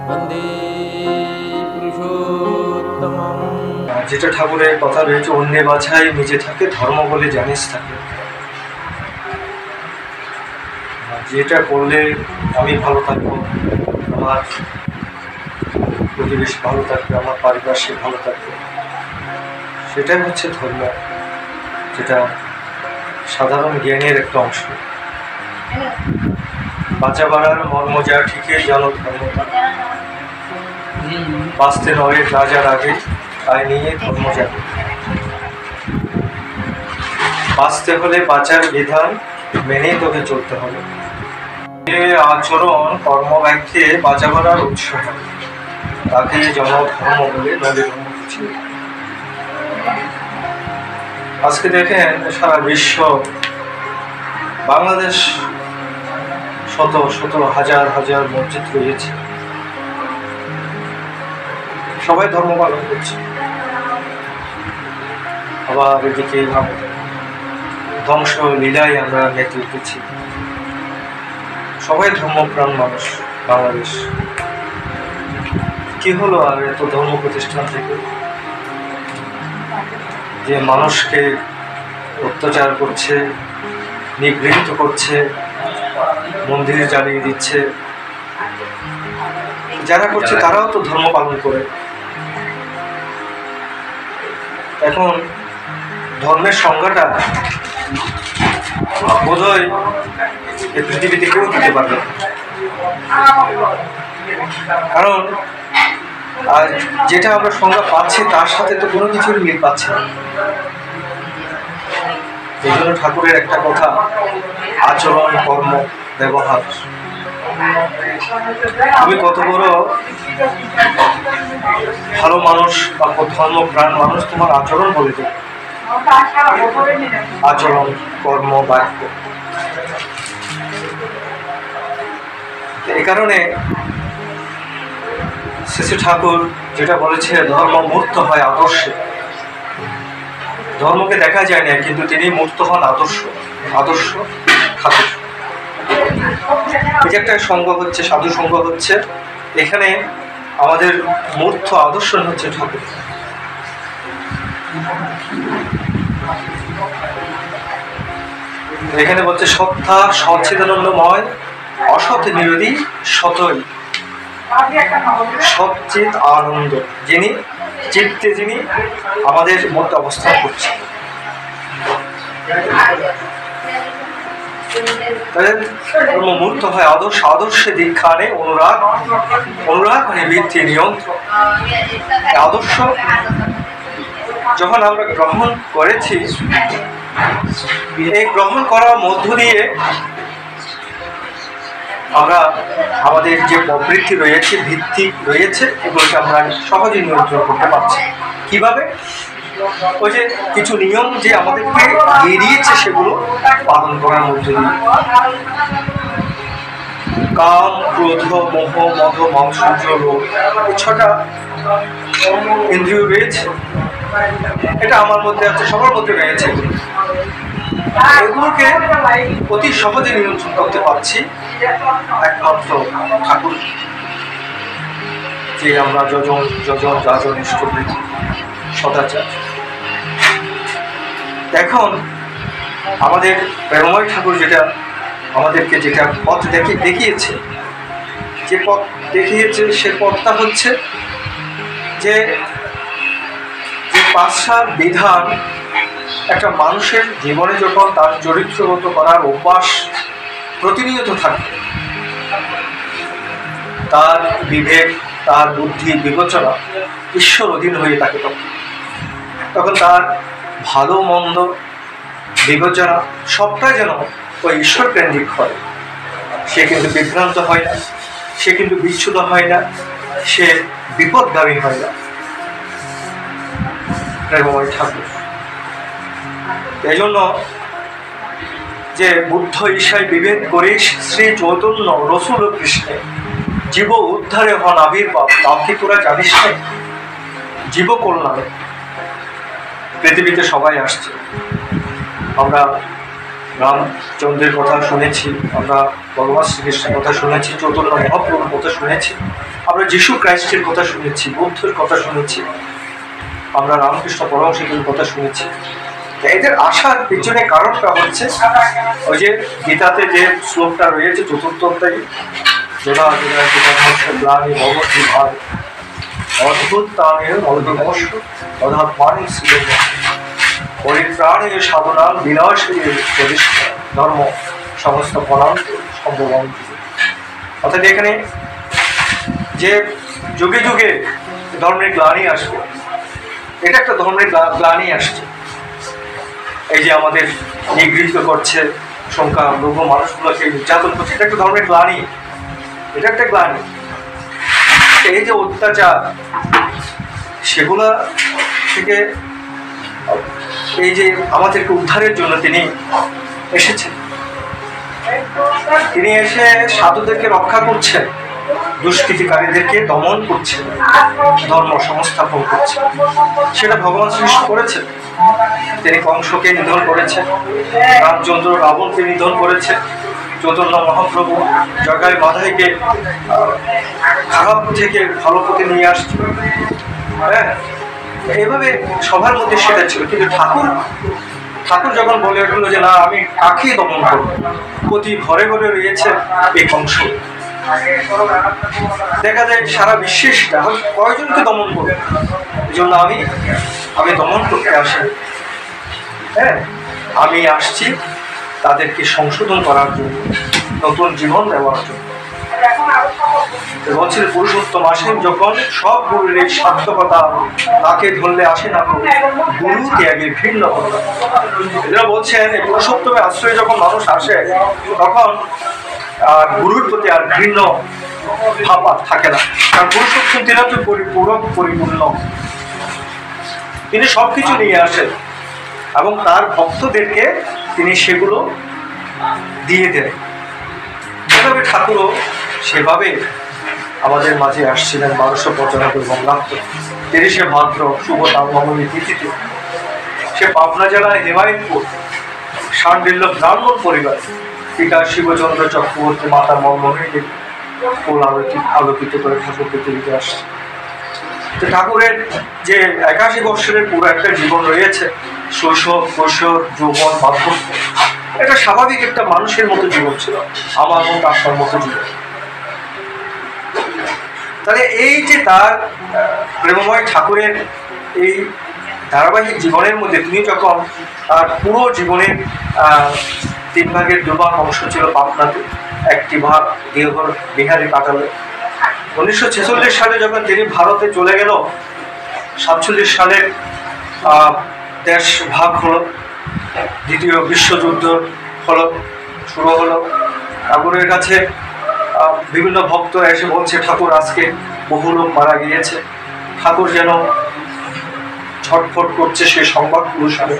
বন্দে পুরুষোত্তমম। যেটা ঠাকুরের কথা রয়েছে, অন্যে বাছাই নিজে থাকে, ধর্ম বলে জানিস থাকে। যেটা করলে আমি ভালো থাকবো, আমার পরিবেশ ভালো থাকবে, আমার পারিপার্শ্বিক ভালো থাকবে, সেটাই হচ্ছে ধর্ম, যেটা সাধারণ জ্ঞানের একটা অংশ। বাঁচা বাড়ার মর্ম যা ঠিকই জানো ধর্ম, বাঁচতে নয় রাজার আগে, তাই নিয়ে ধর্ম যাবে। বাঁচতে হলে বাঁচার বিধান মেনেই তোকে চলতে হবে। আচরণ কর্মব্যাখ্যে বাঁচা বাড়ার উৎস হবে, তাকে জন ধর্ম বলে নলে ধর্ম কিছু। আজকে দেখেন সারা বিশ্ব, বাংলাদেশ শত শত হাজার হাজার মসজিদ রয়েছে, সবাই ধর্ম পালন করছে। আবার এদিকে ধ্বংস লীলায় আমরা মেতে উঠেছি, সবাই ধর্মপ্রাণ মানুষ। বাংলাদেশ কি হলো আর এত ধর্ম প্রতিষ্ঠান থেকে, যে মানুষকে অত্যাচার করছে, নিগৃহীত করছে, মন্দিরে জ্বালিয়ে দিচ্ছে। যারা করছে তারাও তো ধর্ম পালন করে। এখন ধর্মের সংজ্ঞাটা বোধহয় এই পৃথিবীতে কেউ দিতে পারবে, কারণ আর যেটা আমরা সংজ্ঞা পাচ্ছি তার সাথে তো কোনো কিছুর মিল পাচ্ছে না। এই জন্য ঠাকুরের একটা কথা, আচরণ কর্ম ব্যবহার। তুমি কত বড় ভালো মানুষ বা ধর্মপ্রাণ মানুষ, তোমার আচরণ বলে দেবে। আচরণ কর্ম বাক্য। এই কারণে শ্রী ঠাকুর যেটা বলেছে, ধর্ম মূর্ত হয় আদর্শে। ধর্মকে দেখা যায় না, কিন্তু তিনি মূর্ত হন আদর্শ। আদর্শ ঠাকুর। এই যে একটা সঙ্গ হচ্ছে, সাধু সঙ্গ হচ্ছে, এখানে আমাদের মূর্ত আদর্শ হচ্ছে ঠাকুর। এখানে বলছে সত্তা সচ্চিদানন্দময়, অসৎ নিরোধী সতই সচ্চিত আনন্দ, যিনি চিত্তে, যিনি আমাদের মধ্যে অবস্থান করছেন। মূর্ত হয় আদর্শ, আদর্শে দীক্ষা নেই অনুরাগ, অনুরাগ নিবৃত্তি নিয়ন্ত্রণ। আদর্শ যখন আমরা গ্রহণ করেছি, এই গ্রহণ করার মধ্য দিয়ে আমরা আমাদের যে প্রবৃত্তি রয়েছে, ভিত্তি রয়েছে, এগুলোকে আমরা সহজে নিয়ন্ত্রণ করতে পারছি। কিভাবে? ওই যে কিছু নিয়ম যে আমাদেরকে দিয়ে দিয়েছে, সেগুলো পালন করার মধ্য দিয়ে। কাম, ক্রোধ, মোহ, মদ, মাংসর্য, লোভ, ছটা ইন্দ্রিয় রয়েছে। এটা আমার মধ্যে আছে, সবার মধ্যে রয়েছে। এগুলোকে অতি সহজে নিয়ন্ত্রণ করতে পারছি একমাত্র ঠাকুর, যে আমরা যজন যজন যাজন ইষ্টবৃত্তি সদাচার। এখন আমাদের প্রেমময় ঠাকুর যেটা আমাদেরকে যেটা পথ দেখিয়েছে, যে পথ দেখিয়েছে, সে পথটা হচ্ছে যে পাঁচটা বিধান একটা মানুষের জীবনে যখন তার চরিত্রগত করার অভ্যাস প্রতিনিয়ত থাকে, তার বিবেক, তার বুদ্ধি, বিবেচনা ঈশ্বর অধীন হয়ে থাকে, তখন তার ভালো মন্দ বিবেচনা সবটাই যেন ওই ঈশ্বর কেন্দ্রিক হয়। সে কিন্তু বিভ্রান্ত হয় না, সে কিন্তু বিচ্ছুত হয় না, সে বিপদগামী হয় না। প্রেমময় ঠাকুর এই জন্য যে বুদ্ধ ঈশায় বিভেদ করে শ্রী চৈতন্য রসুল কৃষ্ণে জীব উদ্ধারে হন আবির্ভাব, তাও কি তোরা জানিস না? জীব কল্যাণে পৃথিবীতে সবাই আসছে। আমরা রামচন্দ্রের কথা শুনেছি, আমরা ভগবান শ্রীকৃষ্ণের কথা শুনেছি, চৈতন্য মহাপ্রভুর কথা শুনেছি, আমরা যিশু খ্রাইস্টের কথা শুনেছি, বুদ্ধের কথা শুনেছি, আমরা রামকৃষ্ণ পরমহংসের কথা শুনেছি। এদের আসার পিছনে কারণটা হচ্ছে ওই যে গীতাতে যে শ্লোকটা রয়েছে চতুর্থ অধ্যায়ে, যোধা যোধা গ্লানি ভগবতী ভাই অদ্ভুত তামের মলবিমর্ষ অধাত্মানি শ্রীর পরিত্রাণে সাধনাম বিনাশে প্রতিষ্ঠা ধর্ম সমস্ত ফলান্ত সম্ভবম। অর্থাৎ এখানে যে যুগে যুগে ধর্মের গ্লানি আসবে, এটা একটা ধর্মের গ্লানি আসছে। এই যে আমাদের নিগৃহীত করছে, সংখ্যা লঘু মানুষগুলোকে নির্যাতন করছে, এটা একটা ধর্মের গ্লানি, এটা একটা গ্লানি। এই যে অত্যাচার, সেগুলা থেকে এই যে আমাদেরকে উদ্ধারের জন্য তিনি এসেছেন, তিনি এসে সাধুদেরকে রক্ষা করছেন, দুষ্কৃতিকারীদেরকে দমন করছেন, ধর্ম সংস্থাপন করছেন। সেটা ভগবান শ্রীকৃষ্ণ করেছেন। তিনি কংসকে নিধন করেছেন, রামচন্দ্র রাবণকে নিধন করেছেন, চৈতন্য মহাপ্রভু জগাই মাধাইকে খারাপ থেকে ভালো পথে নিয়ে আসছে। হ্যাঁ, এইভাবে সবার মধ্যে সেটা ছিল। কিন্তু ঠাকুর যখন বলে উঠলো যে না, আমি কাকে দমন করবো, প্রতি ঘরে ঘরে রয়েছে এই কংস। দেখা যায় সারা বিশ্বে সেটা কয়জনকে দমন করবো, এই জন্য আমি দমন করতে আসি। হ্যাঁ, আমি আসছি তাদেরকে সংশোধন করার জন্য, নতুন জীবন দেওয়ার জন্য। বলছিল পুরুষোত্তম আসেন যখন সব গুরুর এই সার্থকতা তাকে ধরলে আসে না গুরু ত্যাগের ভিন্ন কথা। এরা বলছেন এই পুরুষোত্তমের আশ্রয়ে যখন মানুষ আসে তখন গুরুর প্রতি আর ঘৃণ্য ভাব থাকে না, কারণ পুরুষোত্তম তিনি তো পরিপূর্ণ, তিনি সবকিছু নিয়ে আসেন এবং তার ভক্তদেরকে তিনি সেগুলো দিয়ে দেন। যেভাবে ঠাকুরও সেভাবে আমাদের মাঝে আসছিলেন 1295 বঙ্গাব্দ 30শে ভাদ্র শুভ রামনবমী তিথিতে। সে পাবনা জেলায় হেমায়তপুর শান্ডিল্য ব্রাহ্মণ পরিবার, পিতা শিবচন্দ্র চক্রবর্তী, মাতা মনমোহিনী দেবী ফুল আলোকিত করে ঠাকুর পৃথিবীতে আসছে। তো ঠাকুরের যে 81 বৎসরের পুরো একটা জীবন রয়েছে, শৈশব, কৈশোর, যৌবন, বার্ধক্য, এটা স্বাভাবিক একটা মানুষের মতো জীবন ছিল, আমার মতো আপনার মতো জীবন। তাহলে এই যে তার প্রেমময় ঠাকুরের এই ধারাবাহিক জীবনের মধ্যে তিনি যখন তার পুরো জীবনের 3 ভাগের 2 ভাগ অংশ ছিল পাবনাতে, একটি ভাগ দেওঘর বিহারে কাটালে। 1946 সালে যখন তিনি ভারতে চলে গেল, 47 সালে দেশ ভাগ হলো, দ্বিতীয় বিশ্বযুদ্ধ শুরু হলো। ঠাকুরের কাছে বিভিন্ন ভক্ত এসে বলছে ঠাকুর আজকে বহু লোক মারা গিয়েছে। ঠাকুর যেন ছটফট করছে সেই সংবাদগুলো শুনে।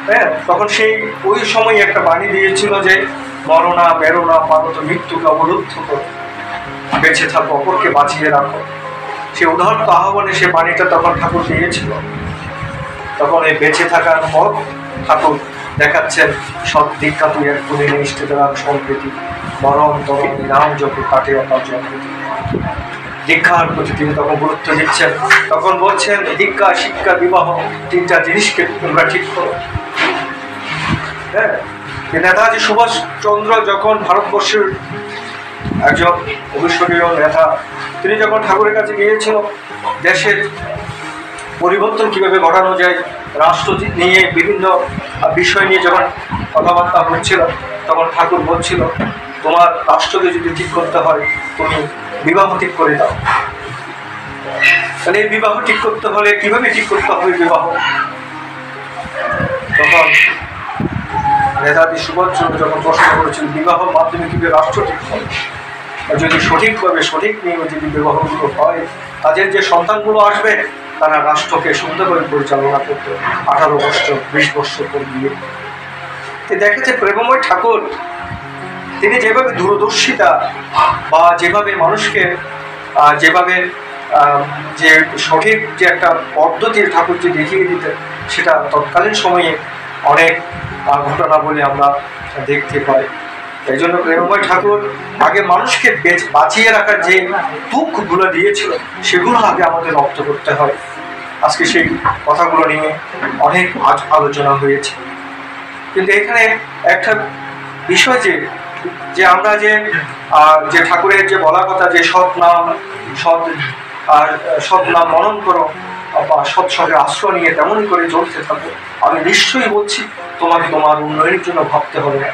হ্যাঁ, তখন ওই সময় একটা বাণী দিয়েছিল যে মরণা বেরোনা পারত মৃত্যুকে অবরুদ্ধ করো, বেঁচে থাকো অপরকে বাঁচিয়ে রাখো। সে উদাহরণ আহ্বানে সে বাণীটা তখন ঠাকুর দিয়েছিল। তখন এই বেঁচে থাকার পর ঠাকুর দেখাচ্ছেন সৎ দীক্ষা তুই এক গুণে নিষ্ঠ দেওয়ার সম্প্রীতি মরণ তবে নাম যখন কাটে অকাল জনপ্রীতি। দীক্ষার প্রতি তিনি তখন গুরুত্ব দিচ্ছেন। তখন বলছেন দীক্ষা, শিক্ষা, বিবাহ 3টা জিনিসকে তোমরা ঠিক করো। হ্যাঁ, নেতাজি সুভাষচন্দ্র যখন ভারতবর্ষের একজন অবিস্মরণীয় নেতা, তিনি যখন ঠাকুরের কাছে গিয়েছিল দেশের পরিবর্তন কিভাবে ঘটানো যায়, রাষ্ট্র নিয়ে বিভিন্ন বিষয় নিয়ে যখন কথাবার্তা হচ্ছিল, তখন ঠাকুর বলছিল তোমার রাষ্ট্রকে যদি ঠিক করতে হয় তুমি বিবাহ ঠিক করে দাও। তাহলে এই বিবাহ ঠিক করতে হলে কিভাবে ঠিক করতে হবে বিবাহ? তখন নেতাজি সুভাষচন্দ্র যখন প্রশ্ন করেছিল বিবাহের মাধ্যমে কিভাবে রাষ্ট্র ঠিক হবে, যদি সঠিকভাবে সঠিক নিয়মে যদি বিবাহগুলো হয়, তাদের যে সন্তানগুলো আসবে তারা রাষ্ট্রকে সুন্দরভাবে পরিচালনা করতে 18 বছর 20 বছর পর বিয়ে। দেখা যাচ্ছে প্রেমময় ঠাকুর তিনি যেভাবে দূরদর্শিতা বা যেভাবে মানুষকে যেভাবে যে সঠিক যে একটা পদ্ধতির ঠাকুর যে দেখিয়ে দিতেন, সেটা তৎকালীন সময়ে অনেক ঘটনা বলে আমরা দেখতে পাই। এই জন্য প্রেমময় ঠাকুর আগে মানুষকে বাঁচিয়ে রাখার যে দুঃখগুলো দিয়েছিল সেগুলো আগে আমাদের রপ্ত করতে হয়। আজকে সেই কথাগুলো নিয়ে অনেক আলোচনা হয়েছে, কিন্তু এখানে একটা বিষয় যে আমরা যে ঠাকুরের যে বলা কথা যে সৎ নাম মনন করো বা সৎসঙ্গে আশ্রয় নিয়ে তেমনই করে চলতে থাকো, আমি নিশ্চয়ই বলছি তোমাকে তোমার উন্নয়নের জন্য ভাবতে হবে না।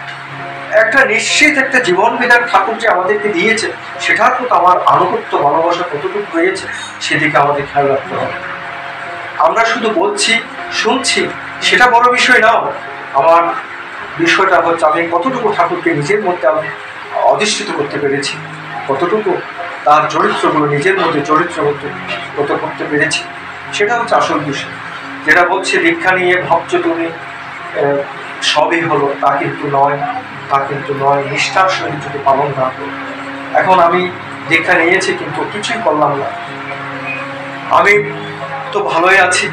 একটা নিশ্চিত একটা জীবন বিধান ঠাকুর যে আমাদেরকে দিয়েছে সেটার প্রতি আমার আনুগত্য ভালোবাসা কতটুকু হয়েছে সেদিকে আমাদের খেয়াল রাখতে হবে। আমরা শুধু বলছি শুনছি সেটা বড় বিষয় নাও, আমার বিষয়টা হচ্ছে আমি কতটুকু ঠাকুরকে নিজের মধ্যে আমি অধিষ্ঠিত করতে পেরেছি, কতটুকু তার চরিত্রগুলো নিজের মধ্যে চরিত্রগত করতে পেরেছি, সেটা হচ্ছে আসল বিষয়। যেটা বলছে দীক্ষা নিয়ে ভাবছো তুমি সবই হলো, তা কিন্তু নয়, নিষ্ঠার সহিত যদি পালন না করো। এখন আমি দীক্ষা নিয়েছি কিন্তু কিছুই করলাম না, আমি তো ভালোই আছি,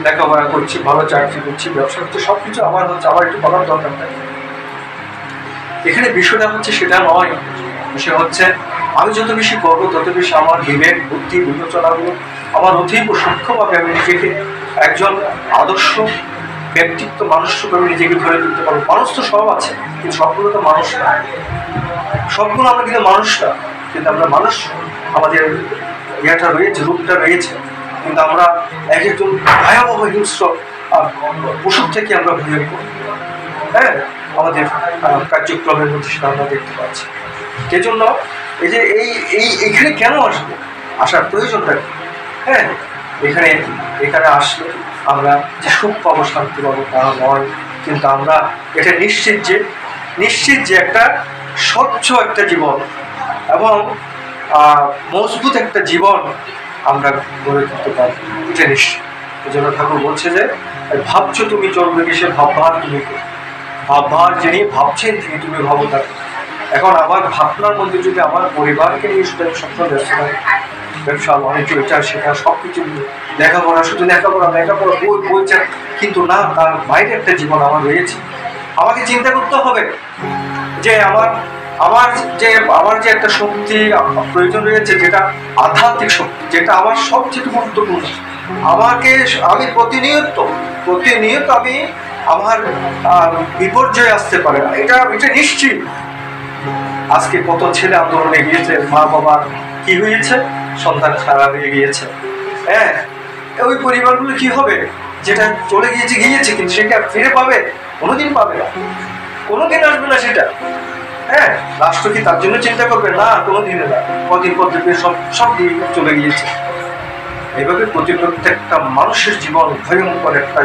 লেখাপড়া করছি, ভালো চাকরি করছি, ব্যবসা করছি, সবকিছু আমার হচ্ছে, আমার একটু করার দরকার নেই। এখানে বিষয়টা হচ্ছে সেটা নয়, বিষয় হচ্ছে আমি যত বেশি করবো তত বেশি আমার বিবেক বুদ্ধি বিবেচনাগুলো আমার অতীব সূক্ষ্মভাবে আমি নিজেকে একজন আদর্শ ব্যক্তিত্ব মানুষ রূপে নিজেকে ধরে তুলতে পারবো। মানুষ তো সব আছে, কিন্তু সবগুলো তো মানুষ না, সবগুলো আমরা কিন্তু মানুষ না, কিন্তু আমরা মানুষ, আমাদের ইয়েটা রয়েছে, রূপটা রয়েছে, কিন্তু আমরা এক একজন ভয়াবহ হিংস্র পশুর থেকে আমরা ভয় করি। হ্যাঁ, আমাদের কার্যক্রমের মধ্যে সেটা আমরা দেখতে পাচ্ছি। সেজন্য এই যে এইখানে কেন আসবো, আসার প্রয়োজনটা কি? হ্যাঁ, এখানে আসলে আমরা যে সুখ পাবো শান্তি পাবো তা নয়, কিন্তু আমরা এটা নিশ্চিত যে একটা স্বচ্ছ একটা জীবন এবং মজবুত একটা জীবন আমরা গড়ে তুলতে পারবো, এটা নিশ্চিত। এই জন্য ঠাকুর বলছে যে ভাবছো তুমি চলবে কিসে, ভাববার তুমি ভাববার যিনি ভাবছেন তুমি ভাবো তাকে। এখন আমার ভাবনার মধ্যে যদি আমার পরিবারকে নিয়ে শুধু স্বপ্ন ব্যবসা বাণিজ্য এটা সেটা সবকিছু লেখাপড়া, শুধু লেখাপড়া বলছে, কিন্তু না, তার বাইরে একটা জীবন আমার রয়েছে। আমাকে চিন্তা করতে হবে যে আমার যে একটা শক্তি প্রয়োজন রয়েছে, যেটা আধ্যাত্মিক শক্তি, যেটা আমার সবচেয়ে গুরুত্বপূর্ণ। আমি প্রতিনিয়ত আমি আমার বিপর্যয় আসতে পারে, এটা নিশ্চিত। আজকে কত ছেলে আন্দোলনে গিয়েছে, মা বাবার কি হয়েছে, সন্তান খারাপ হয়ে গিয়েছে। হ্যাঁ, ওই পরিবারগুলো কি হবে, যেটা চলে গিয়েছে কিন্তু সেটা ফিরে পাবে? কোনোদিন পাবে না, কোনোদিন আসবে না সেটা। হ্যাঁ, রাষ্ট্র কি তার জন্য চিন্তা করবে? না, কোনোদিন না। কদিন পর দেখবে সব দিয়ে চলে গিয়েছে। এইভাবে প্রত্যেকটা মানুষের জীবন ভয়ঙ্কর একটা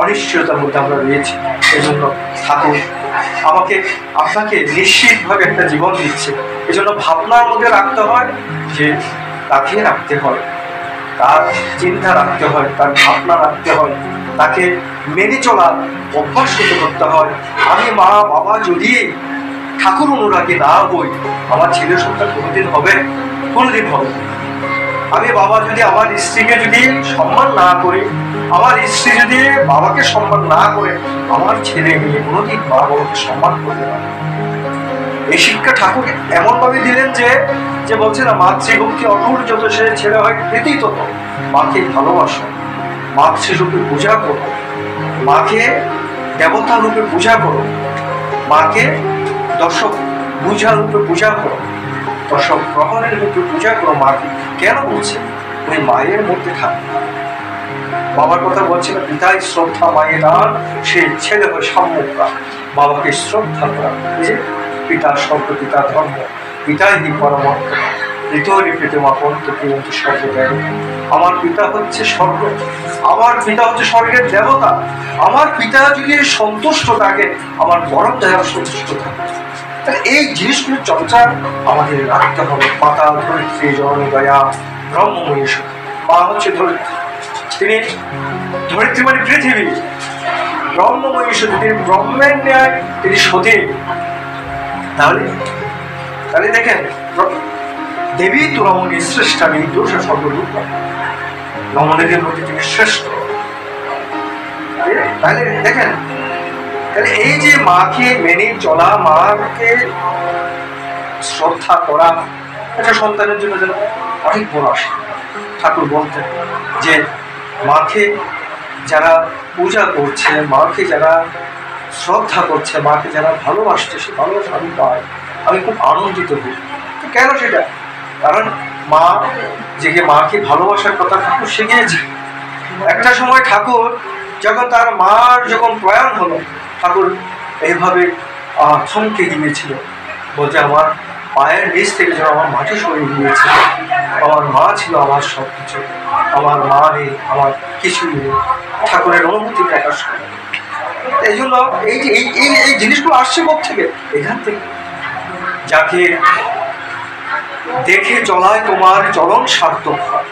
অনিশ্চয়তার মধ্যে আমরা রয়েছি। এই জন্য ঠাকুর আপনাকে নিশ্চিতভাবে একটা জীবন দিচ্ছে। এই জন্য ভাবনার মধ্যে রাখতে হয়, যে তাকে রাখতে হয়, তার চিন্তা রাখতে হয়, তার ভাবনা রাখতে হয়, তাকে মেনে চলার অভ্যাস করতে হয়। আমি মা বাবা যদি ঠাকুর অনুরাগী না হই, আমার ছেলে সন্তান কোনোদিন হবে? আমি বাবা যদি আমার স্ত্রীকে যদি সম্মান না করি, আমার স্ত্রী যদি বাবাকে সম্মান না করে, আমার ছেলে মেয়ে কোনোদিন মা বাবাকে সম্মান করবে না। এই শিক্ষা ঠাকুর এমন ভাবে দিলেন যে বলছে না, মাতৃভক্তি অটুট, যত সে ছেলে হয় প্রীতি তত। মাকে ভালোবাসো, মাতৃরূপে পূজা করো, মাকে দেবতা রূপে পূজা করো, মাকে দর্শক পূজা রূপে পূজা করো, দর্শক গ্রহণের রূপে পূজা করো মাকে। কেন বলছে? ওই মায়ের মধ্যে থাকবে। বাবার কথা বলছে না, পিতাই শ্রদ্ধা মায়ের দান, সে ছেলে হয় সম্মুখরা। বাবাকে শ্রদ্ধা করা, যে পিতা শব্দ, পিতা ধর্ম, পিতাই হি পরমাত্ম, ঋতরি পিতামা পন্ত প্রিয়ন্ত সর্বদেব। আমার পিতা হচ্ছে স্বর্গ, আমার পিতা হচ্ছে স্বর্গের দেবতা। আমার পিতা যদি সন্তুষ্ট থাকে, আমার বরং দেহ সন্তুষ্ট থাকে। এই জিনিসগুলো চর্চা আমাদের রাখতে হবে। মাতা ধরিত্রী জননী দয়া ব্রহ্মময়ী। মা হচ্ছে ধরিত্রী, তিনি ধরিত্রী মানে পৃথিবী, ব্রহ্মময়ী সতী, তিনি ব্রহ্মের ন্যায়, তিনি সতী। তাহলে দেখেন, দেবী তো রমণী শ্রেষ্ঠা, এই দোষ সর্বরূপ রমণীদের মধ্যে তিনি শ্রেষ্ঠ। তাহলে দেখেন, তাহলে এই যে মাকে মেনে চলা, মাকে শ্রদ্ধা করা, এটা সন্তানের জন্য যেন অনেক বড় আসে। ঠাকুর বলতেন যে মাকে যারা পূজা করছে, মাকে যারা শ্রদ্ধা করছে, মাকে যারা ভালোবাসছে, সে ভালোবাসা আমি পাই, আমি খুব আনন্দিত হই। তো কেন সেটা? কারণ মা যে মাকে ভালোবাসার কথা ঠাকুর শিখিয়েছে। একটা সময় ঠাকুর যখন তার মার যখন প্রয়াণ হলো, ঠাকুর এইভাবে থমকে গিয়েছিল, বলছে আমার পায়ের নিচ থেকে যেন আমার মাটি সরে গিয়েছিল, আমার মা ছিল আমার সব কিছু, আমার মা নেই, আমার কিছুই নেই। ঠাকুরের অনুভূতি প্রকাশ করে। এই জন্য এই যে এই জিনিসগুলো আসছে থেকে এখান থেকে, যাকে দেখে চলায় তোমার চলন সার্থক হয়,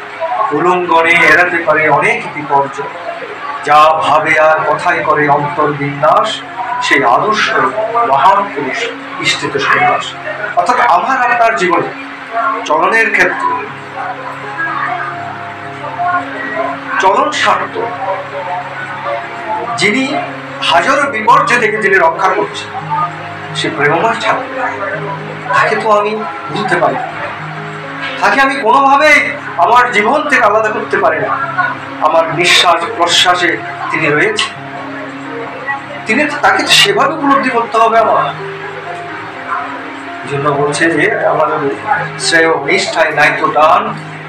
উলঙ্গনে এড়াতে পারে অনেক বিপর্যয়, যা ভাবে আর কথাই করে অন্তর বিন্যাস, সেই আদর্শ মহান পুরুষ ইষ্টিত সন্ন্যাস। অর্থাৎ আমার আপনার জীবনে চলনের ক্ষেত্রে চলন সার্থক, যিনি হাজারো বিপর্যয় থেকে যিনি রক্ষা করছে, সে প্রেমময় ঠাকুর। তাকে তো আমি বুঝতে পারি, তাকে আমি কোনোভাবেই আমার জীবন থেকে আলাদা করতে পারি না। আমার নিঃশ্বাস প্রশ্বাসে তিনি রয়েছে, তাকে সেভাবে উপলব্ধি করতে হবে আমার জন্য। বলছে যে আমাদের শ্রেয় নিষ্ঠায় নাইতো টান,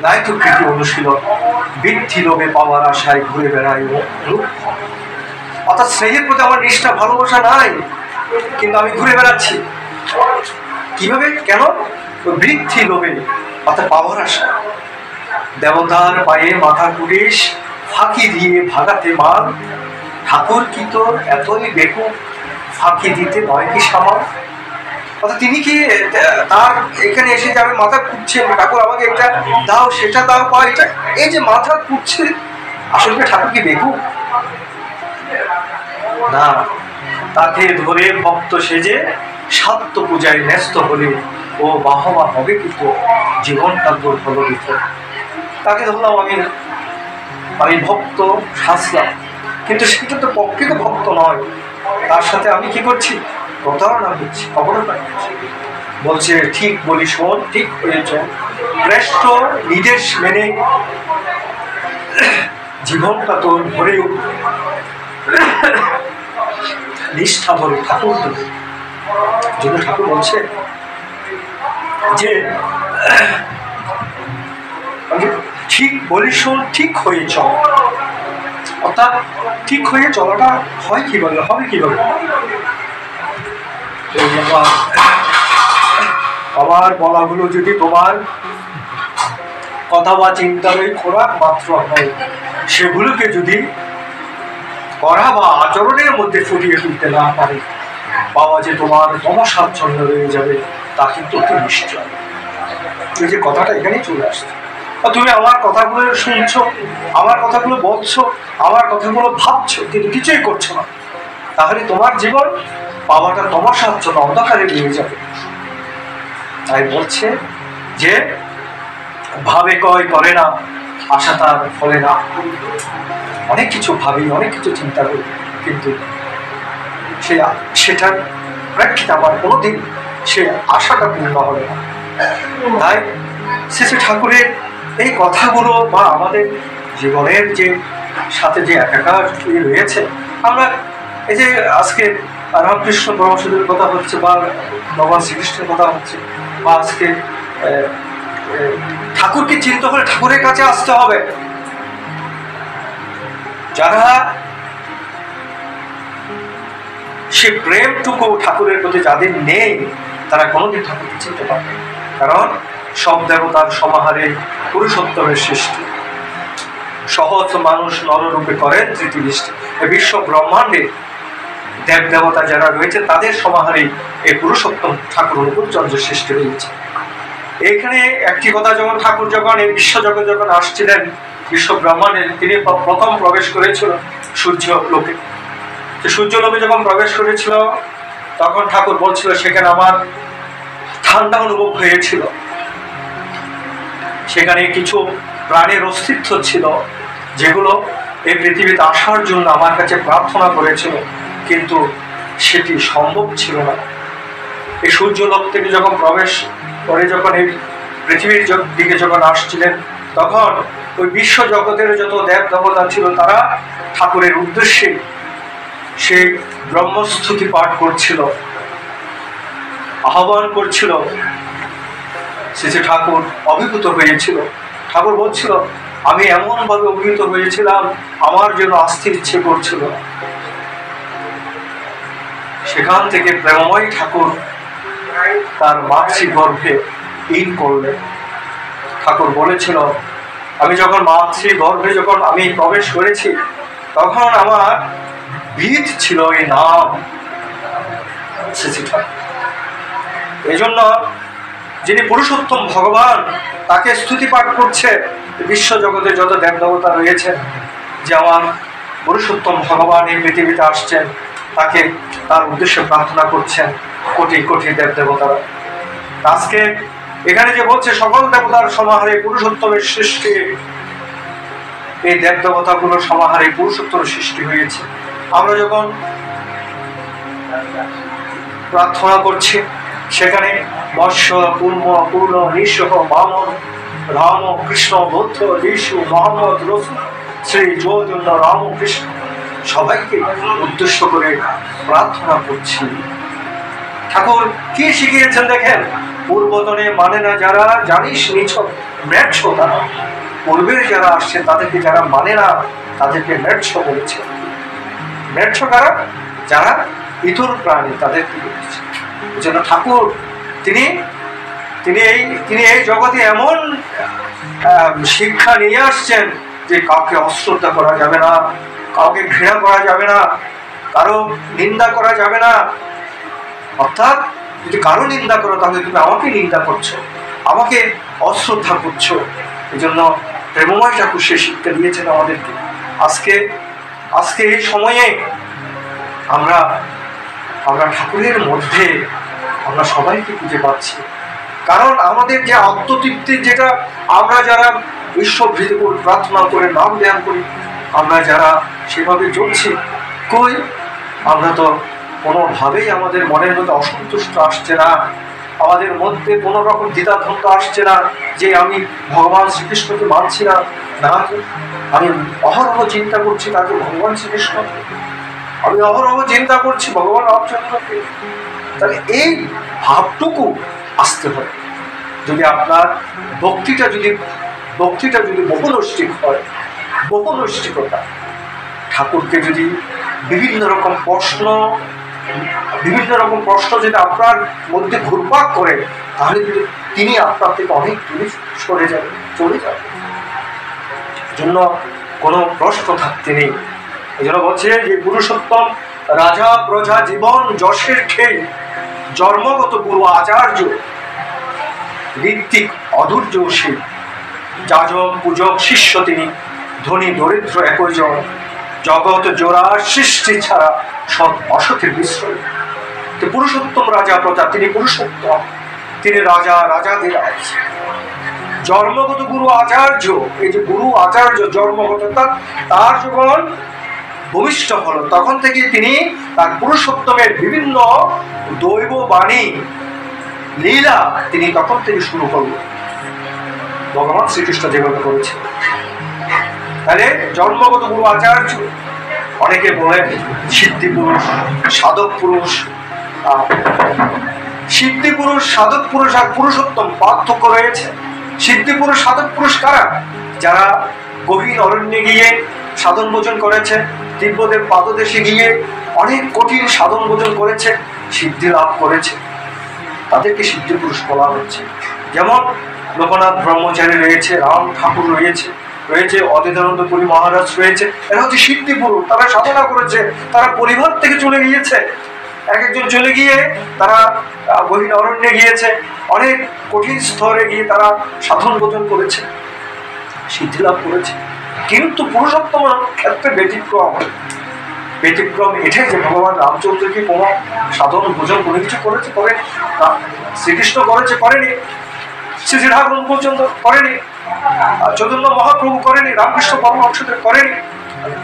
নাইতো কৃতি অনুশীলন, বৃদ্ধি লোভে পাওয়ার আশায় ঘুরে বেড়ায়। অর্থাৎ শ্রেয়ের প্রতি আমার নিষ্ঠা ভালোবাসা নাই, কিন্তু আমি ঘুরে বেড়াচ্ছি। কিভাবে? কেন? বৃদ্ধি লোভে, অর্থাৎ পাওয়ার আশা। দেবতার পায়ে মাথা কুটিস, ফাঁকি দিয়ে ভাগাতে মান, ঠাকুর কি তোর এতই বেকুব, ফাঁকি দিতে নয় কি সামাল? অর্থাৎ তিনি কি তার এখানে এসে যাবে মাথা কুটছে, ঠাকুর আমাকে এটা দাও সেটা দাও পাও, এটা এই যে মাথা কুটছে, আসলে ঠাকুর কি বেকুব? না, তাকে ধরে ভক্ত সেজে সাত্য পূজায় ন্যস্ত হলে ও বাহবা হবে কিন্তু জীবনটা তোর হলো বিফল। তাকে ধরলাম আমি ভক্ত সাজলাম, কিন্তু সেটা তো প্রকৃত ভক্ত নয়। তার সাথে আমি কি করছি? প্রতারণা করছি, অবহেলা করছি। বলছে ঠিক বলি শোন, ঠিক হয়েছ, শ্রেষ্ঠ নির্দেশ মেনে জীবনটা তোর ভরে উঠবে, নিষ্ঠা ভরে ঠাকুর দেবে। যদি ঠাকুর বলছে যে ঠিক বলি শোন, ঠিক হয়ে চল। অর্থাৎ ঠিক হয়ে চলাটা হয় কিভাবে, হবে কিভাবে? আমার বলাগুলো যদি তোমার কথা বা চিন্তার ওই খোরাক মাত্র হয়, সেগুলোকে যদি করা বা আচরণের মধ্যে ফুটিয়ে তুলতে না পারে, বাবা যে তোমার তমসাচ্ছন্ন রয়ে যাবে, তা কিন্তু অতি নিশ্চয়। এই যে কথাটা এখানেই চলে আসছে। তুমি আমার কথাগুলো শুনছো, আমার কথাগুলো বলছো, আমার কথাগুলো ভাবছো, কিন্তু কিছুই করছো না, তাহলে তোমার জীবন বাবাটা তমসাচ্ছন্ন অন্ধকারে নিয়ে যাবে। তাই বলছে যে ভাবে কয় করে না, আশা তার ফলে না। অনেক কিছু ভাবি, অনেক কিছু চিন্তা করি, কিন্তু সেটার প্রেক্ষিতে আমার কোনোদিন সে আশাটা পূর্ণ হবে না। তাই শ্রী ঠাকুরের এই কথাগুলো বা আমাদের জীবনের যে সাথে যে একাকার রয়েছে, আমরা এই যে আজকে রামকৃষ্ণ পরমহংসদেবের কথা হচ্ছে বা ভগবান শ্রীকৃষ্ণের কথা হচ্ছে, বা আজকে ঠাকুরকে চিনতে হলে ঠাকুরের কাছে আসতে হবে। যারা সে প্রেমটুকু ঠাকুরের প্রতি যাদের নেই, তারা কোনোদিন ঠাকুরকে চিনতে পারবে। কারণ সব দেবতার সমাহারে পুরুষোত্তমের সৃষ্টি, সহজ মানুষ নররূপে করেন তৃতীয়। বিশ্ব ব্রহ্মাণ্ডে দেব দেবতা যারা রয়েছে তাদের সমাহারে এই পুরুষোত্তম ঠাকুর অনুকূলচন্দ্রের সৃষ্টি হয়েছে। এইখানে একটি কথা, যখন ঠাকুর যখন এই বিশ্বজগৎ যখন আসছিলেন বিশ্ব ব্রহ্মাণ্ডে, তিনি প্রথম প্রবেশ করেছিল সূর্য লোকে। সূর্য লোকে যখন প্রবেশ করেছিল, তখন ঠাকুর বলছিল সেখানে আমার ঠান্ডা অনুভব হয়েছিল, সেখানে কিছু প্রাণের অস্তিত্ব ছিল যেগুলো এই পৃথিবীতে আসার জন্য আমার কাছে প্রার্থনা করেছিল, কিন্তু সেটি সম্ভব ছিল না। এই সূর্যলোক থেকে যখন প্রবেশ করে, যখন এই পৃথিবীর দিকে যখন আসছিলেন, তখন ওই বিশ্ব জগতের যত দেব দেবতা ছিল তারা ঠাকুরের উদ্দেশ্যে সেই ব্রহ্মস্তুতি পাঠ করছিল, আহ্বান করছিল। শেষে ঠাকুর অভিভূত হয়েছিল। ঠাকুর বলছিল, আমি এমনভাবে অভিভূত হয়েছিলাম, আমার জন্য আসতে ইচ্ছে করছিল। সেখান থেকে প্রেমময় ঠাকুর তার মাতৃ গর্ভে ইন করলেন। ঠাকুর বলেছিল, আমি যখন মাতৃ গর্ভে যখন আমি প্রবেশ করেছি, তখন আমার ভিত ছিল এই নাম। এই জন্য যিনি পুরুষোত্তম ভগবান, তাকে স্তুতি পাঠ করছে বিশ্ব জগতে যত দেব দেবতা রয়েছেন, যে আমার পুরুষোত্তম ভগবান এই পৃথিবীতে আসছেন, তাকে তার উদ্দেশ্যে প্রার্থনা করছেন কোটি কোটি দেব দেবতারা। আজকে এখানে যে বলছে সকল দেবতার সমাহারে পুরুষোত্তমের সৃষ্টি, এই দেব দেবতাগুলোর সমাহারে পুরুষোত্তমের সৃষ্টি হয়েছে। আমরা যখন প্রার্থনা করছি, সেখানে বর্ষ, পূর্ণ, পূর্ণ, নিঃসহ, বামন, রাম, কৃষ্ণ, বুদ্ধ, যিশু, মোহাম্মদ, রসুল, শ্রী চৈতন্য, রামকৃষ্ণ, সবাইকে উদ্দেশ্য করে প্রার্থনা করছি। ঠাকুর কি শিখিয়েছেন দেখেন, পূর্বতনে মানে না যারা, জানিস নিছক ম্লেচ্ছ তারা। পূর্বের যারা আসছেন তাদেরকে যারা মানে না, তাদেরকে ম্লেচ্ছ বলেছে। ম্লেচ্ছ কারা? যারা ইতর প্রাণী, তাদেরকে বলেছে। এই জন্য ঠাকুর তিনি এই জগতে এমন শিক্ষা নিয়ে আসছেন যে কাউকে অশ্রদ্ধা করা যাবে না, কাউকে ঘৃণা করা যাবে না, কারো নিন্দা করা যাবে না। অর্থাৎ যদি কারো নিন্দা করো, তাহলে তুমি আমাকে নিন্দা করছো, আমাকে অশ্রদ্ধা করছো। এই জন্য প্রেমময় ঠাকুর সে শিক্ষা দিয়েছেন আমাদেরকে। আজকে এই সময়ে আমরা ঠাকুরের মধ্যে আমরা সবাইকে খুঁজে পাচ্ছি। কারণ আমাদের যে আত্মতৃপ্তির, যেটা আমরা যারা ঈশ্বরভীতি করে প্রার্থনা করে নাম ধ্যান করি, আমরা যারা সেভাবে চলছি, কই আমরা তো কোনোভাবেই আমাদের মনের মধ্যে অসন্তুষ্ট আসছে না, আমাদের মধ্যে কোনো রকম দ্বিধাদ্বন্দ্ব আসছে না যে আমি ভগবান শ্রীকৃষ্ণকে মানছি না, আমি অহরহ চিন্তা করছি তাকে ভগবান শ্রীকৃষ্ণকে, আমি অহরহ চিন্তা করছি ভগবান রামচন্দ্রকে। তাহলে এই ভাবটুকু আসতে হবে। যদি আপনার ভক্তিটা যদি বহুনৈষ্ঠিক হয়, বহুনৈষ্ঠিকতা, ঠাকুরকে যদি বিভিন্ন রকম প্রশ্ন যদি আপনার মধ্যে ঘুরপাক করে, তাহলে কিন্তু তিনি আপনার থেকে অনেক দূরে চলে যাবে। জন্য কোনো প্রশ্ন থাকতে নেই। এই জন্য বলছে যে পুরুষোত্তম রাজা প্রজা জীবন যশের খেয়ে, জন্মগত গুরু আচার্য, ঋত্বিক অধৈর্যশীল, যাজক পূজক শিষ্য তিনি, ধনী দরিদ্র একই জন, জগৎ জোড়া সৃষ্টি ছাড়া সৎ অসতের মিশ্রণ। পুরুষোত্তম রাজা প্রজা, তিনি পুরুষোত্তম, তিনি রাজা রাজাধিরাজ, জন্মগত গুরু আচার্য। এই যে গুরু আচার্য জন্মগত, তার যখন ভূমিষ্ঠ হল, তখন থেকে তিনি তার পুরুষোত্তমের বিভিন্ন দৈব বাণী লীলা তিনি তখন থেকে শুরু করলেন, ভগবান শ্রীকৃষ্ণ যেভাবে করেছে। তাহলে জন্মগত গুরু আচার্য, অনেকে বলেন সিদ্ধি পুরুষ, সাধক পুরুষ। সিদ্ধি পুরুষ, সাধক পুরুষ আর পুরুষোত্তম পার্থক্য রয়েছে। সিদ্ধি পুরুষ, সাধক পুরুষ কারা? যারা গভীর অরণ্যে গিয়ে সাধন ভোজন করেছে, তিব্বতের পাদদেশে গিয়ে অনেক কঠিন সাধন ভোজন করেছে, সিদ্ধি লাভ করেছে, তাদেরকে সিদ্ধি পুরুষ বলা হচ্ছে। যেমন লোকনাথ ব্রহ্মচারী রয়েছে, রাম ঠাকুর রয়েছে, অদ্বৈতানন্দ পুরী মহারাজ রয়েছে। এরা হচ্ছে সিদ্ধি পুরুষ। তারা সাধনা করেছে, তারা পরিবার থেকে চলে গিয়েছে, এক একজন চলে গিয়ে তারা গহীন অরণ্যে গিয়েছে, অনেক কঠিন স্তরে গিয়ে তারা সাধন ভোজন করেছে, সিদ্ধি লাভ করেছে। কিন্তু পুরুষোত্তম ক্ষেত্রে ব্যতিক্রম এটাই যে ভগবান রামচন্দ্রকে কোনো সাধন ভোজন কোনো কিছু করেছে, করেনি। শ্রীকৃষ্ণ করেছে, করেনি। শ্রী ঠাকুর পর্যন্ত করেনি, চৈতন্য মহাপ্রভু করেনি, রামকৃষ্ণ পরমহংসদেব করেনি।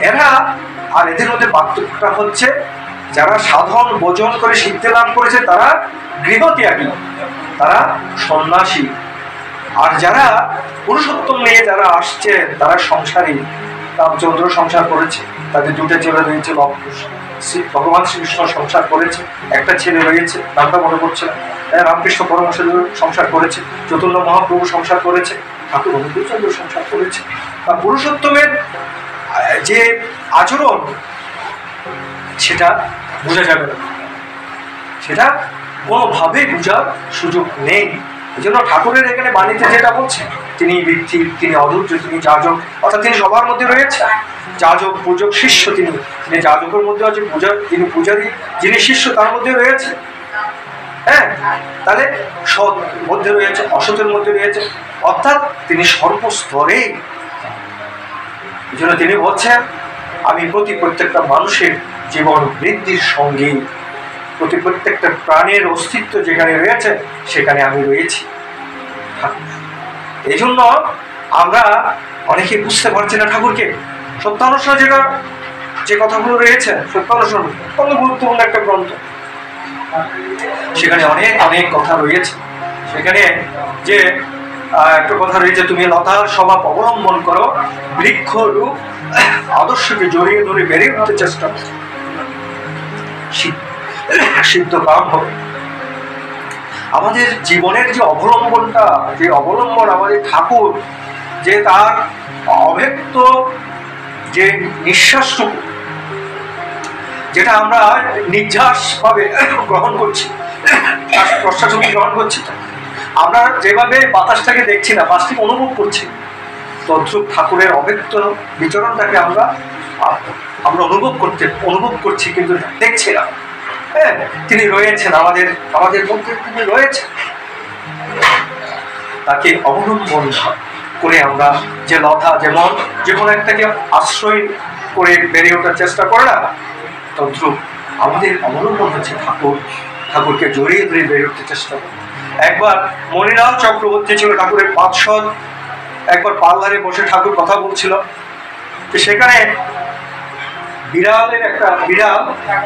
এরা আর এদের মধ্যে পার্থক্যটা হচ্ছে, যারা সাধন ভোজন করে সিদ্ধি লাভ করেছে তারা গৃহত্যাগী, তারা সন্ন্যাসী। আর যারা পুরুষোত্তম নিয়ে যারা আসছে তারা সংসারী। রামচন্দ্র সংসার করেছে, তাদের দুটো ছেলে রয়েছে, ভগবান শ্রীকৃষ্ণ সংসার করেছে, একটা ছেলে রয়েছে, নামটা মনে পড়ছে না, রামকৃষ্ণ পরমহংস সংসার করেছে, চৈতন্য মহাপ্রভু সংসার করেছে, ঠাকুর অনুকূলচন্দ্র সংসার করেছে। আর পুরুষোত্তমের যে আচরণ সেটা বোঝা যাবে না, সেটা কোনোভাবেই বোঝার সুযোগ নেই। এই জন্য ঠাকুরের এখানে বাণীতে যেটা বলছে, তিনি ব্যক্তি, তিনি অধৈর্য, তিনি যাজক, অর্থাৎ তিনি সবার মধ্যে রয়েছে। যাজক, পূজক, শিষ্য, তিনি যাজকের মধ্যে আছে, তিনি পূজারী, যিনি শিষ্য তার মধ্যে রয়েছে। হ্যাঁ, তাহলে সৎ মধ্যে রয়েছে, অসতের মধ্যে রয়েছে, অর্থাৎ তিনি সর্বস্তরে। এই জন্য তিনি বলছেন, আমি প্রত্যেকটা মানুষের জীবন বৃদ্ধির সঙ্গে, প্রত্যেকটা প্রাণের অস্তিত্ব যেখানে রয়েছে সেখানে আমি রয়েছি। এই জন্য আমরা অনেকে বুঝতে পারছি না ঠাকুরকে। সত্যানুসরণ যে কথাগুলো রয়েছে, সত্যানুসরণ অত্যন্ত গুরুত্বপূর্ণ একটা গ্রন্থ, সেখানে অনেক কথা রয়েছে। সেখানে যে একটা কথা রয়েছে, তুমি লতার স্বভাব অবলম্বন করো, বৃক্ষরূপ আদর্শকে জড়িয়ে ধরে বেড়ে উঠতে চেষ্টা করো, সিদ্ধ কাম হবে। আমাদের জীবনের যে অবলম্বনটা, যে অবলম্বন আমাদের ঠাকুর, যে তার অব্যক্ত যে নিঃশ্বাসটুকু, যেটা আমরা নির্যাস ভাবে গ্রহণ করছি, প্রশ্বাস গ্রহণ করছি, আমরা যেভাবে বাতাসটাকে দেখছি না, বাতাসটাকে অনুভব করছি, তদ্রূপ ঠাকুরের অব্যক্ত বিচরণটাকে আমরা অনুভব করছি, কিন্তু দেখছি না। হ্যাঁ, তিনি রয়েছেন আমাদের মধ্যে, তিনি রয়েছেন। তাকে অবলম্বন করে আমরা যে লতা যেমন যে কোনো একটাকে আশ্রয় করে বেড়ে ওঠার চেষ্টা করে না, তদ্রূপ আমাদের অবলম্বন হচ্ছে ঠাকুরকে জড়িয়ে ধরে বেড়ে উঠতে চেষ্টা করে। একবার মণিলাল চক্রবর্তী ছিল ঠাকুরের পার্ষদ, একবার পার্লারে বসে ঠাকুর কথা বলছিল, সেখানে বিড়াল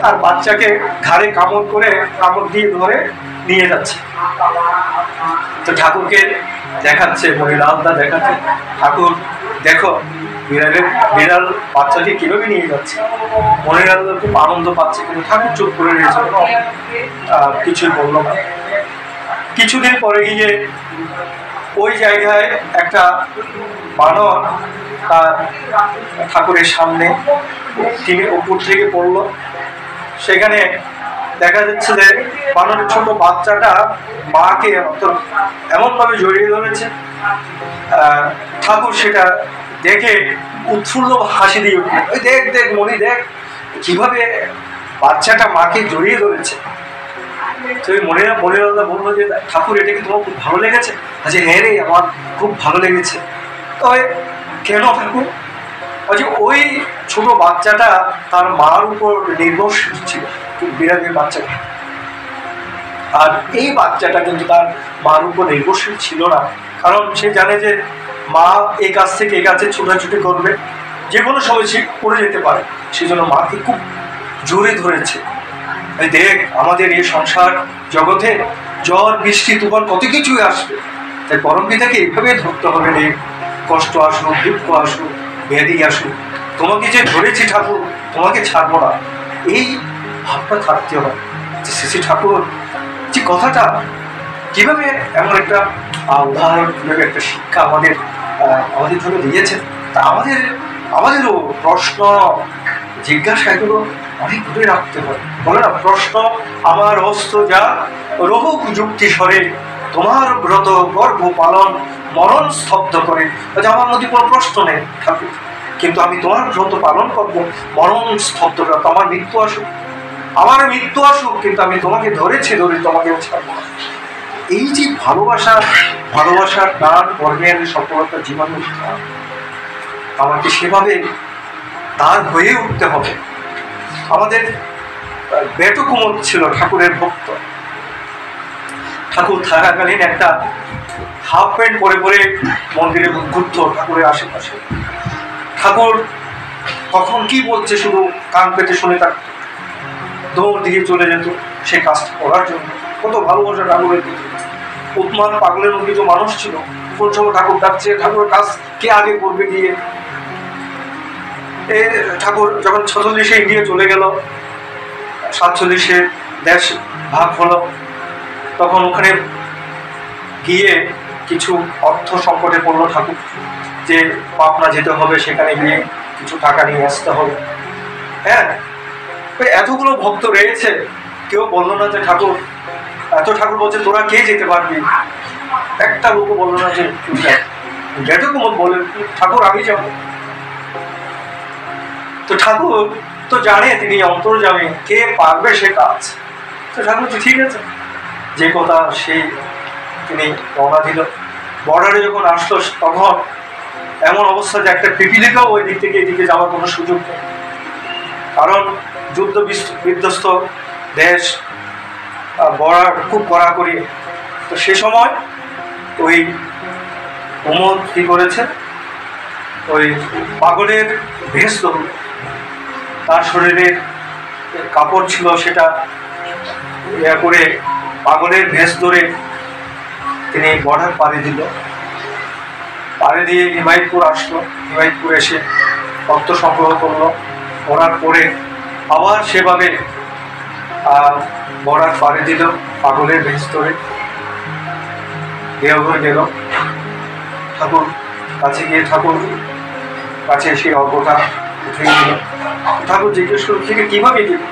আর বাচ্চাকে ঘাড়ে কামড় দিয়ে ধরে নিয়ে যাচ্ছে। তো ঠাকুরকে দেখাচ্ছে, মণিলালদা দেখাচ্ছে, ঠাকুর দেখো বিড়াল বাচ্চাকে কিভাবে নিয়ে যাচ্ছে। মণিলালদা খুব আনন্দ পাচ্ছে, কিন্তু ঠাকুর চুপ করে রয়েছে, কিছুই বলল না। কিছুদিন পরে গিয়ে ওই জায়গায় একটা বানর তার ঠাকুরের সামনে তিনি উপর থেকে পড়লো। সেখানে দেখা যাচ্ছে যে বানরের ছোট বাচ্চাটা মাকে এমনভাবে জড়িয়ে ধরেছে, ঠাকুর সেটা দেখে উৎফুল্ল হাসি দিয়ে উঠল, ওই দেখ মণি, দেখ কিভাবে বাচ্চাটা মাকে জড়িয়ে ধরেছে। মণিলালদা বললো যে ঠাকুর, এটা কি তোমার খুব ভালো লেগেছে? আচ্ছা হ্যাঁ রে, আমার খুব ভালো লেগেছে। তো কেন ঠাকুর? ওই ছোট বাচ্চাটা তার মার উপর নির্ভরশীল ছিল, বিড়ালের বাচ্চাটা। আর এই বাচ্চাটা কিন্তু তার মার উপর নির্ভরশীল ছিল না, কারণ সে জানে যে মা এই গাছ থেকে এই গাছে ছোটাছুটি করবে, যে কোনো সময় সে পড়ে যেতে পারে, সেজন্য মাকে খুব জোরে ধরেছে। দেখ, আমাদের এই সংসার জগতে ঝড় বৃষ্টি তুফান কত কিছুই আসবে, তাই পরম পিতাকে এইভাবে ধরতে হবে রে। কষ্ট আসুক, দুঃখ আসুক, ব্যাধি আসুক, তোমাকে যে ধরেছি ঠাকুর, তোমাকে ছাড়বো না, এই ভাবটা থাকতে হয়। শ্রী ঠাকুর যে কথাটা কিভাবে এমন একটা উদাহরণ, কিভাবে একটা শিক্ষা আমাদের জন্য দিয়েছেন, তা আমাদেরও প্রশ্ন জিজ্ঞাসা এগুলো অনেক দূরে রাখতে হয়। বলে না, প্রশ্ন আমার হস্ত যা রহুক যুক্তি স্বরে, তোমার ব্রত গর্ভ পালন মরণ স্তব্ধ করে। আমার মধ্যে কোনো প্রশ্ন নেই ঠাকুর, কিন্তু আমি তোমার ব্রত পালন করবো, মরণ স্তব্ধ করে। আমার মৃত্যু আসুক, কিন্তু আমি তোমাকে ধরেছি, তোমাকে ছাড়বো না। এই যে ভালোবাসার প্রাণ কর্মের সফলতা জীবন, আমাকে সেভাবে তার হয়ে উঠতে হবে। আমাদের বেটু কুমোদ ছিল ঠাকুরের ভক্ত। ঠাকুর থাকাকালীন একটা হাফ প্যান্ট পরে মন্দিরে ঘুরত ঠাকুরের আশেপাশে। ঠাকুর কখন কি বলছে শুধু কান পেতে শুনে থাকতো, দৌড় দিয়ে চলে যেত সেই কাজটা করার জন্য। কত ভালোবাসা ঠাকুরের দিকে, উৎমান পাগলের মধ্যে কিছু মানুষ ছিল, কোন সময় ঠাকুর ডাকছে, ঠাকুরের কাজ কে আগে করবে গিয়ে। ঠাকুর যখন 46-এ ইন্ডিয়া চলে গেল, 47-এ দেশ ভাগ হলো, তখন ওখানে গিয়ে কিছু অর্থ সংকটে পড়লো ঠাকুর, যে পাটনা যেতে হবে, সেখানে গিয়ে কিছু টাকা নিয়ে আসতে হবে। হ্যাঁ, এতগুলো ভক্ত রয়েছে, কেউ বললো না যে ঠাকুর, ঠাকুর বলছে তোরা কে যেতে পারবি, একটা লোক বললো না যে যেটুকু বলে ঠাকুর আমি যাবো। তো ঠাকুর তো জানে তিনি অন্তর্যামী, কে পারবে সে কাজ। তো ঠাকুর তো ঠিক আছে, যে কথা সেই তিনি রওনা দিল। বর্ডারে যখন আসলো তখন এমন অবস্থা যে একটা পিপিলিকাও ওই দিক থেকে এদিকে যাওয়ার কোনো সুযোগ নেই, কারণ যুদ্ধ বিধ্বস্ত দেশ, বর্ডার খুব কড়াকড়ি। তো সে সময় ওই উমর কি করেছে, ওই পাগলের ভেষ ধরল, তার শরীরের কাপড় ছিল সেটা ইয়া করে পাগলের ভেষ ধরে তিনি বর্ডার পাড়ি দিল। পাড়ি দিয়ে হিমায়তপুর আসলো, হিমায়তপুর এসে রক্ত সংগ্রহ করলো, করার পরে আবার সেভাবে বর্ডার পাড়ি দিল, পাগলের ভেষ ধরে দেহ হয়ে গেল। ঠাকুর কাছে গিয়ে ঠাকুর কাছে এসে অর্ঘটা উঠে দিল। ঠাকুর জিজ্ঞেস করল থেকে কিভাবে গেল?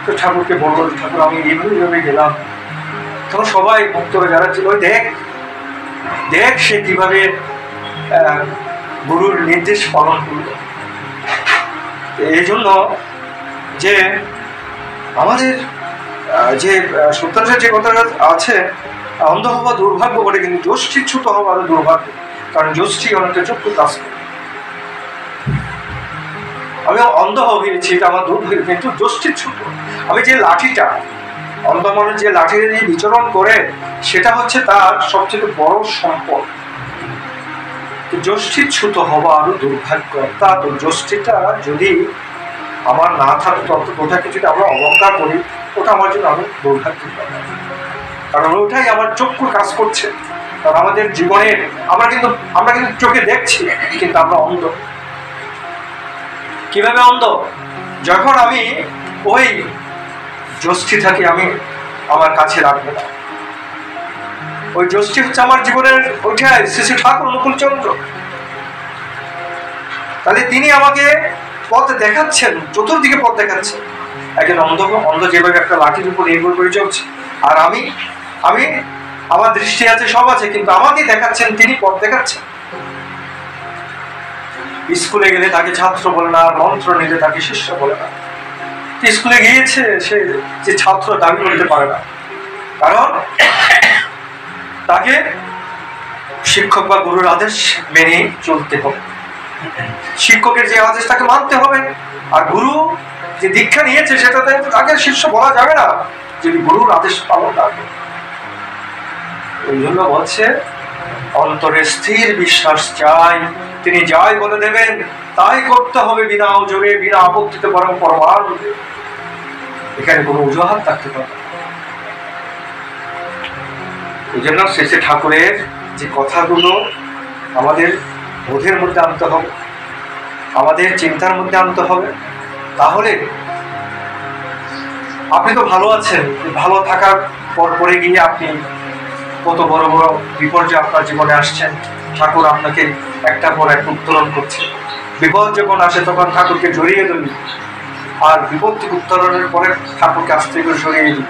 তো ঠাকুরকে বললো, ঠাকুর আমি এইভাবে গেলাম। তখন সবাই ভক্তরা যারা ছিল, দেখ দেখ সে কিভাবে গুরুর নির্দেশ পালন করল। এই জন্য যে আমাদের যে সূত্রাংশের যে কথা আছে, অন্ধ হওয়া দুর্ভাগ্য বটে, কিন্তু যষ্টিচ্যুত হওয়া আরো দুর্ভাগ্য, কারণ যষ্টি অনেকটা চক্ষু কাজ করে। আমি অন্ধ হয়েছি, এটা আমার দুর্ভাগ্য, কিন্তু যষ্টিচ্যুত আমি যে লাঠিটা, অন্ধ মানুষ যে লাঠিটা নিয়ে বিচরণ করে, সেটা হচ্ছে তার সবচেয়ে বড় সম্পদ। যষ্টিচ্যুত হওয়া আরো দুর্ভাগ্য। তা তো যষ্টিটা যদি আমার না থাকতো, ওটাকে যদি আমরা অলঙ্কার করি, ওটা আমার জন্য আরো দুর্ভাগ্য, কারণ ওটাই আমার চক্ষুর কাজ করছে। কারণ আমাদের জীবনের আমরা কিন্তু চোখে দেখছি, কিন্তু আমরা অন্ধ। কিভাবে অন্ধ? যখন আমি ওই যষ্টিটাকে আমি আমার কাছে রাখবো না, ওই যষ্টি হচ্ছে আমার জীবনের ওইটাই শ্রী শ্রী ঠাকুর অনুকূল চন্দ্র। তাহলে তিনি আমাকে পথ দেখাচ্ছেন, চতুর্দিকে পথ দেখাচ্ছেন। একজন অন্ধ যেভাবে একটা লাঠির উপর নির্ভর করে চলছে, আর আমি আমার দৃষ্টি আছে, সব আছে, কিন্তু আমাকে দেখাচ্ছেন, তিনি পথ দেখাচ্ছেন। স্কুলে গেলে তাকে ছাত্র বলে না, মন্ত্র নিলে তাকে শিষ্য বলে না। স্কুলে গিয়েছে সে যে ছাত্র দাবি করতে পারে না, কারণ তাকে শিক্ষক বা গুরুর আদেশ মেনে চলতে হবে। শিক্ষকের যে আদেশ তাকে মানতে হবে, আর গুরু যে দীক্ষা নিয়েছে সেটাতে তাকে শিষ্য বলা যাবে না যদি গুরুর আদেশ পালন না করে। ওই জন্য বলছে অন্তরে স্থির বিশ্বাস চাই, তিনি যাই বলে দেবেন তাই করতে হবে, বিনা ওজোরে বিনা আপত্তিতে, বরং পরমানন্দে। এখানে কোনো অজুহাত থাকতে পারে। এই জন্য শেষে ঠাকুরের যে কথাগুলো আমাদের বোধের মধ্যে আনতে হবে, আমাদের চিন্তার মধ্যে আনতে হবে। তাহলে আপনি তো ভালো আছেন, ভালো থাকার পরে গিয়ে আপনি কত বড় বড় বিপর্যয় আপনার জীবনে আসছেন, ঠাকুর আপনাকে একটা পর এক উত্তোলন করছে। বিপদ যখন আসে তখন ঠাকুরকে জড়িয়ে ধরি, আর বিপদ থেকে উত্তোলনের পরে ঠাকুরকে আস্তে করে সরিয়ে দিই।